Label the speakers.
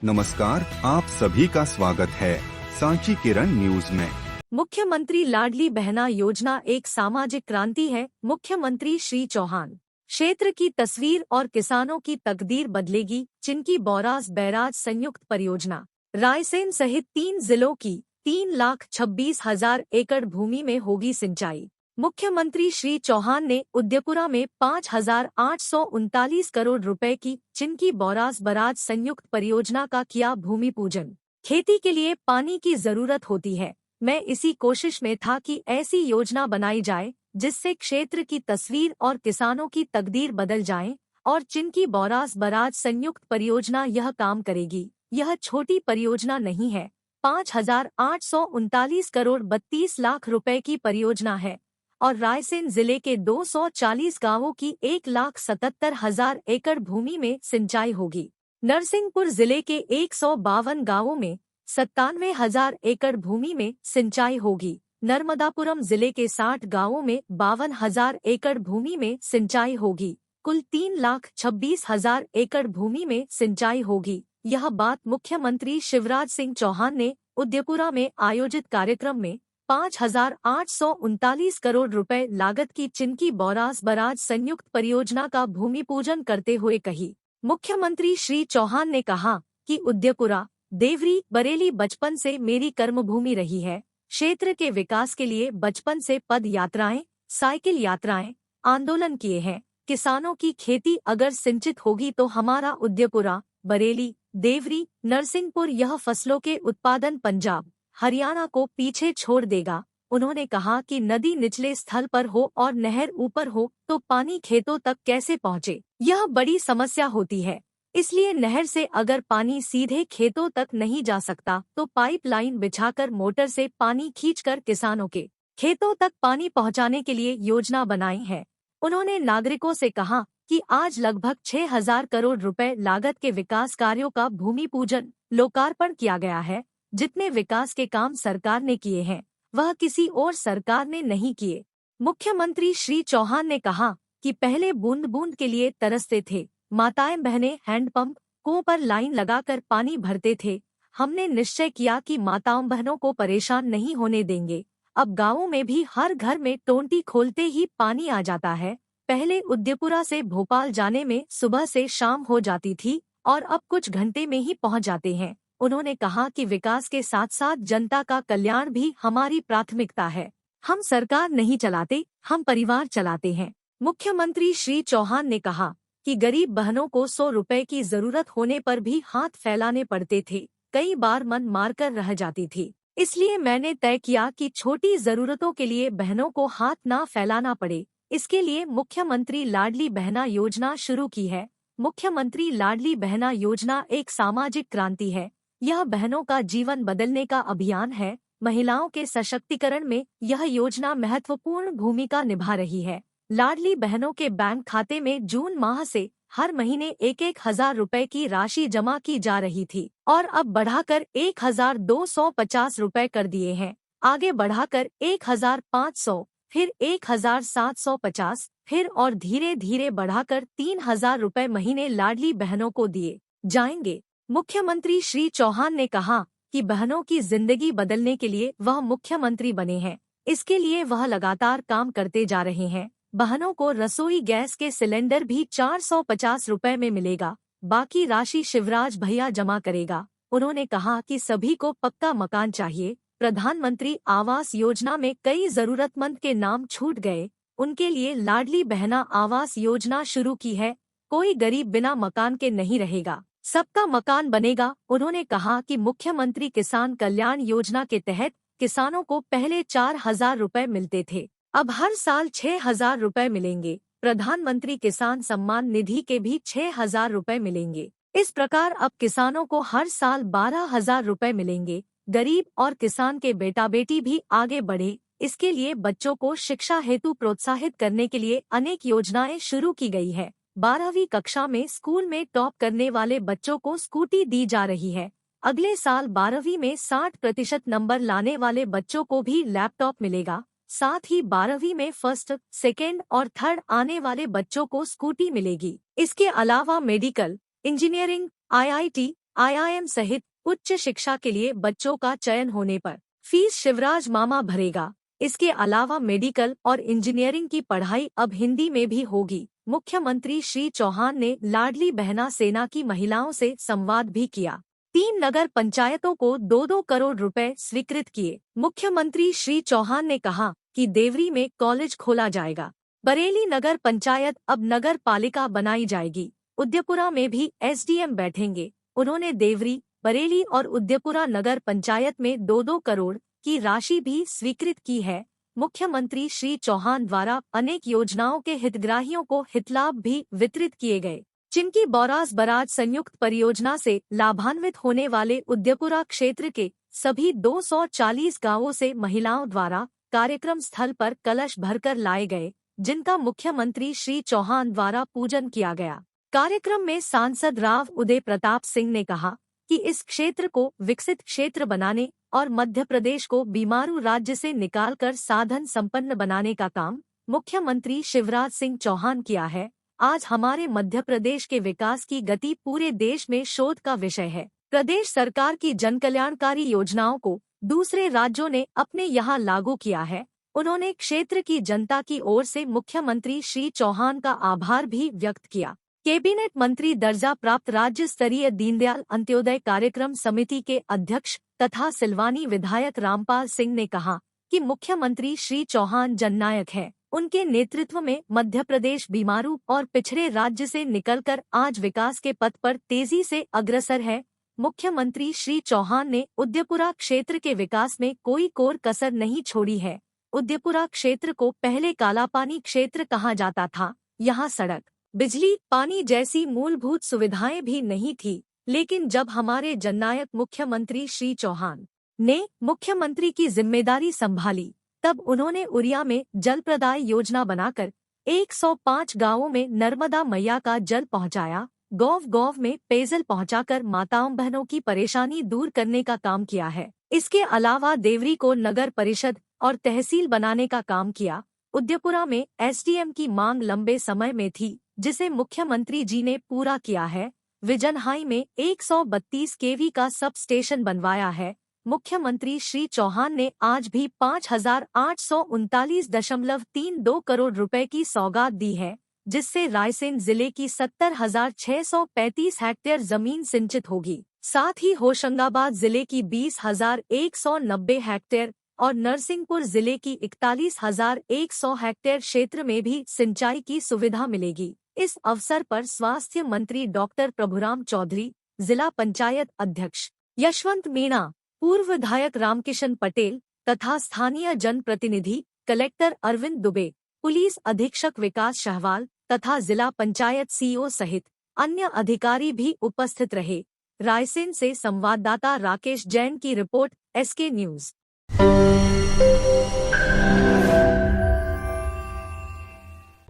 Speaker 1: नमस्कार, आप सभी का स्वागत है सांची किरण न्यूज में।
Speaker 2: मुख्यमंत्री लाडली बहना योजना एक सामाजिक क्रांति है। मुख्यमंत्री श्री चौहान, क्षेत्र की तस्वीर और किसानों की तकदीर बदलेगी। चिनकी बौराज बैराज संयुक्त परियोजना रायसेन सहित 3 जिलों की 3,26,000 एकड़ भूमि में होगी सिंचाई। मुख्यमंत्री श्री चौहान ने उद्यपुरा में 5,839 करोड़ रुपए की चिनकी बौराज बैराज संयुक्त परियोजना का किया भूमि पूजन। खेती के लिए पानी की जरूरत होती है। मैं इसी कोशिश में था कि ऐसी योजना बनाई जाए जिससे क्षेत्र की तस्वीर और किसानों की तकदीर बदल जाए, और चिनकी बौराज बैराज संयुक्त परियोजना यह काम करेगी। यह छोटी परियोजना नहीं है। 5,839 करोड़ 32 लाख रुपए की परियोजना है और रायसेन जिले के 240 गांवों की 1,77,000 एकड़ भूमि में सिंचाई होगी। नरसिंहपुर जिले के 152 गांवों में 97,000 एकड़ भूमि में सिंचाई होगी। नर्मदापुरम जिले के 60 गांवों में 52,000 एकड़ भूमि में सिंचाई होगी। कुल 3,26,000 एकड़ भूमि में सिंचाई होगी। यह बात मुख्यमंत्री शिवराज सिंह चौहान ने उद्यपुरा में आयोजित कार्यक्रम में 5,839 करोड़ रुपए लागत की चिनकी बौराज बैराज संयुक्त परियोजना का भूमि पूजन करते हुए कही। मुख्यमंत्री श्री चौहान ने कहा कि उद्यपुरा, देवरी, बरेली बचपन से मेरी कर्मभूमि रही है। क्षेत्र के विकास के लिए बचपन से पद यात्राएं, साइकिल यात्राएं, आंदोलन किए हैं। किसानों की खेती अगर सिंचित होगी तो हमारा उद्यपुरा, बरेली, देवरी, नरसिंहपुर यह फसलों के उत्पादन पंजाब, हरियाणा को पीछे छोड़ देगा। उन्होंने कहा कि नदी निचले स्थल पर हो और नहर ऊपर हो तो पानी खेतों तक कैसे पहुँचे, यह बड़ी समस्या होती है। इसलिए नहर से अगर पानी सीधे खेतों तक नहीं जा सकता तो पाइपलाइन बिछाकर मोटर से पानी खींचकर किसानों के खेतों तक पानी पहुंचाने के लिए योजना बनाई है। उन्होंने नागरिकों से कहा कि आज लगभग 6,000 करोड़ रुपए लागत के विकास कार्यों का भूमि पूजन, लोकार्पण किया गया है। जितने विकास के काम सरकार ने किए हैं वह किसी और सरकार ने नहीं किए। मुख्यमंत्री श्री चौहान ने कहा कि पहले बूंद बूंद के लिए तरसते थे। माताएं बहनें हैंडपंप, कुओं पर लाइन लगाकर पानी भरते थे। हमने निश्चय किया कि माताओं बहनों को परेशान नहीं होने देंगे। अब गांवों में भी हर घर में टोंटी खोलते ही पानी आ जाता है। पहले उद्यपुरा से भोपाल जाने में सुबह से शाम हो जाती थी और अब कुछ घंटे में ही पहुंच जाते हैं। उन्होंने कहा कि विकास के साथ साथ जनता का कल्याण भी हमारी प्राथमिकता है। हम सरकार नहीं चलाते, हम परिवार चलाते हैं। मुख्यमंत्री श्री चौहान ने कहा कि गरीब बहनों को 100 रुपए की जरूरत होने पर भी हाथ फैलाने पड़ते थे। कई बार मन मारकर रह जाती थी। इसलिए मैंने तय किया कि छोटी जरूरतों के लिए बहनों को हाथ ना फैलाना पड़े। इसके लिए मुख्यमंत्री लाडली बहना योजना शुरू की है। मुख्यमंत्री लाडली बहना योजना एक सामाजिक क्रांति है। यह बहनों का जीवन बदलने का अभियान है। महिलाओं के सशक्तिकरण में यह योजना महत्वपूर्ण भूमिका निभा रही है। लाडली बहनों के बैंक खाते में जून माह से हर महीने 1,000 रुपए की राशि जमा की जा रही थी और अब बढ़ाकर 1,250 रुपए कर दिए हैं। आगे बढ़ाकर 1,500, फिर 1,750, फिर और धीरे धीरे बढ़ाकर 3,000 रुपए महीने लाडली बहनों को दिए जाएंगे। मुख्यमंत्री श्री चौहान ने कहा कि बहनों की जिंदगी बदलने के लिए वह मुख्यमंत्री बने हैं। इसके लिए वह लगातार काम करते जा रहे हैं। बहनों को रसोई गैस के सिलेंडर भी 450 रुपए में मिलेगा। बाकी राशि शिवराज भैया जमा करेगा। उन्होंने कहा कि सभी को पक्का मकान चाहिए। प्रधानमंत्री आवास योजना में कई जरूरतमंद के नाम छूट गए, उनके लिए लाडली बहना आवास योजना शुरू की है। कोई गरीब बिना मकान के नहीं रहेगा, सबका मकान बनेगा। उन्होंने कहा कि मुख्यमंत्री किसान कल्याण योजना के तहत किसानों को पहले 4,000 रुपए मिलते थे, अब हर साल 6,000 रुपए मिलेंगे। प्रधानमंत्री किसान सम्मान निधि के भी 6,000 रुपए मिलेंगे। इस प्रकार अब किसानों को हर साल 12,000 रुपए मिलेंगे। गरीब और किसान के बेटा बेटी भी आगे बढ़े, इसके लिए बच्चों को शिक्षा हेतु प्रोत्साहित करने के लिए अनेक योजनाएं शुरू की गई है। 12वीं कक्षा में स्कूल में टॉप करने वाले बच्चों को स्कूटी दी जा रही है। अगले साल 12वीं में 60% नंबर लाने वाले बच्चों को भी लैपटॉप मिलेगा। साथ ही 12वीं में फर्स्ट, सेकेंड और थर्ड आने वाले बच्चों को स्कूटी मिलेगी। इसके अलावा मेडिकल, इंजीनियरिंग, IIT, IIM सहित उच्च शिक्षा के लिए बच्चों का चयन होने पर फीस शिवराज मामा भरेगा। इसके अलावा मेडिकल और इंजीनियरिंग की पढ़ाई अब हिंदी में भी होगी। मुख्यमंत्री श्री चौहान ने लाडली बहना सेना की महिलाओं से संवाद भी किया। 3 नगर पंचायतों को 2-2 करोड़ रुपए स्वीकृत किए। मुख्यमंत्री श्री चौहान ने कहा कि देवरी में कॉलेज खोला जाएगा। बरेली नगर पंचायत अब नगर पालिका बनाई जाएगी। उद्यपुरा में भी SDM बैठेंगे। उन्होंने देवरी, बरेली और उद्यपुरा नगर पंचायत में 2-2 करोड़ की राशि भी स्वीकृत की है। मुख्यमंत्री श्री चौहान द्वारा अनेक योजनाओं के हितग्राहियों को हितलाभ भी वितरित किए गए। चिनकी बौरास बराज संयुक्त परियोजना से लाभान्वित होने वाले उद्यपुरा क्षेत्र के सभी 240 गांवों से महिलाओं द्वारा कार्यक्रम स्थल पर कलश भरकर लाए गए, जिनका मुख्यमंत्री श्री चौहान द्वारा पूजन किया गया। कार्यक्रम में सांसद राव उदय प्रताप सिंह ने कहा कि इस क्षेत्र को विकसित क्षेत्र बनाने और मध्य प्रदेश को बीमारू राज्य से निकालकर साधन संपन्न बनाने का काम मुख्यमंत्री शिवराज सिंह चौहान किया है। आज हमारे मध्य प्रदेश के विकास की गति पूरे देश में शोध का विषय है। प्रदेश सरकार की जनकल्याणकारी योजनाओं को दूसरे राज्यों ने अपने यहाँ लागू किया है। उन्होंने क्षेत्र की जनता की ओर से मुख्यमंत्री श्री चौहान का आभार भी व्यक्त किया। कैबिनेट मंत्री दर्जा प्राप्त राज्य स्तरीय दीनदयाल अंत्योदय कार्यक्रम समिति के अध्यक्ष तथा सिलवानी विधायक रामपाल सिंह ने कहा कि मुख्यमंत्री श्री चौहान जननायक है। उनके नेतृत्व में मध्य प्रदेश बीमारू और पिछड़े राज्य से निकलकर आज विकास के पथ पर तेजी से अग्रसर है। मुख्यमंत्री श्री चौहान ने उद्यपुरा क्षेत्र के विकास में कोई कोर कसर नहीं छोड़ी है। उद्यपुरा क्षेत्र को पहले कालापानी क्षेत्र कहा जाता था। यहाँ सड़क, बिजली, पानी जैसी मूलभूत सुविधाएं भी नहीं थी, लेकिन जब हमारे जननायक मुख्यमंत्री श्री चौहान ने मुख्यमंत्री की जिम्मेदारी संभाली, तब उन्होंने उरिया में जल प्रदाय योजना बनाकर 105 गांवों में नर्मदा मैया का जल पहुंचाया। गांव में पेयजल पहुंचाकर माताओं बहनों की परेशानी दूर करने का काम किया है। इसके अलावा देवरी को नगर परिषद और तहसील बनाने का काम किया। उद्यपुरा में SDM की मांग लंबे समय में थी, जिसे मुख्यमंत्री जी ने पूरा किया है। विजनहाई में 132 kV का सब स्टेशन बनवाया है। मुख्यमंत्री श्री चौहान ने आज भी 5,839.32 करोड़ रुपए की सौगात दी है, जिससे रायसेन जिले की 70,635 हेक्टेयर जमीन सिंचित होगी। साथ ही होशंगाबाद जिले की 20,190 हेक्टेयर और नरसिंहपुर जिले की 41,100 हेक्टेयर क्षेत्र में भी सिंचाई की सुविधा मिलेगी। इस अवसर पर स्वास्थ्य मंत्री डॉक्टर प्रभुराम चौधरी, जिला पंचायत अध्यक्ष यशवंत मीणा, पूर्व विधायक रामकिशन पटेल तथा स्थानीय जनप्रतिनिधि कलेक्टर अरविंद दुबे, पुलिस अधीक्षक विकास शाहवाल तथा जिला पंचायत CEO सहित अन्य अधिकारी भी उपस्थित रहे। रायसेन से संवाददाता राकेश जैन की रिपोर्ट, SK न्यूज।